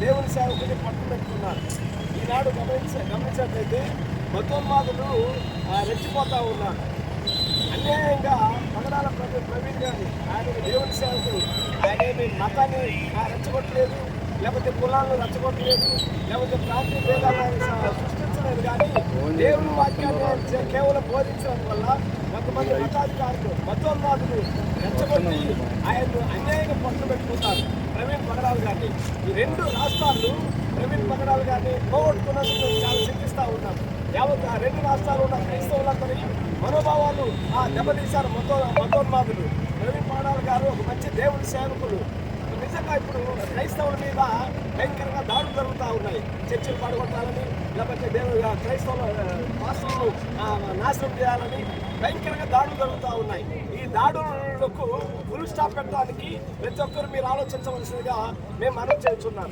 దేవుని సేవకుని పట్టుబెట్టుకున్నారు. ఈనాడు గమనించినట్లయితే మతోన్మాదులు రెచ్చిపోతూ ఉన్నారు. అన్యాయంగా పగడాల ప్రవీణ్ గారిని, ఆయన దేవుని సేవకుడు, ఆయన ఏమి మతాన్ని రెచ్చగొట్టలేదు, లేకపోతే కులాలను రెచ్చగొట్టలేదు, లేకపోతే ప్రాంతీయ భేదాలను సృష్టించలేదు. కానీ దేవుని వాక్యాన్ని కేవలం బోధించడం వల్ల కొంతమంది మతాధికారులు, మతోన్మాదులు రెచ్చగొట్టి ఆయన్ను అన్యాయంగా పట్టు పెట్టుకుంటారు ప్రవీణ్ పగడాల గారిని. ఈ 2 రాష్ట్రాలు ప్రవీణ్ పగడాల గారిని పోగొట్టుకున్నందుకు చాలా చింతిస్తూ ఉన్నాం. యావత్ 2 రాష్ట్రాలు ఉన్న క్రైస్తవులందరి మనోభావాలు దెబ్బతీశారు మతోన్మాదులు. ప్రవీణ్ పగడాల గారు ఒక మంచి దేవుని సేవకులు. నిజంగా ఇప్పుడు క్రైస్తవుల మీద భయంకరంగా దాడులు జరుగుతూ ఉన్నాయి. చర్చిలు పడగొట్టాలని, లేకపోతే క్రైస్తవుల పాస్టర్లను నాశనం చేయాలని భయంకరంగా దాడులు జరుగుతూ ఉన్నాయి. ఈ దాడులకు ఫుల్ స్టాప్ పెట్టడానికి ప్రతి ఒక్కరు మీరు ఆలోచించవలసిందిగా మేము మనం చేస్తున్నాం.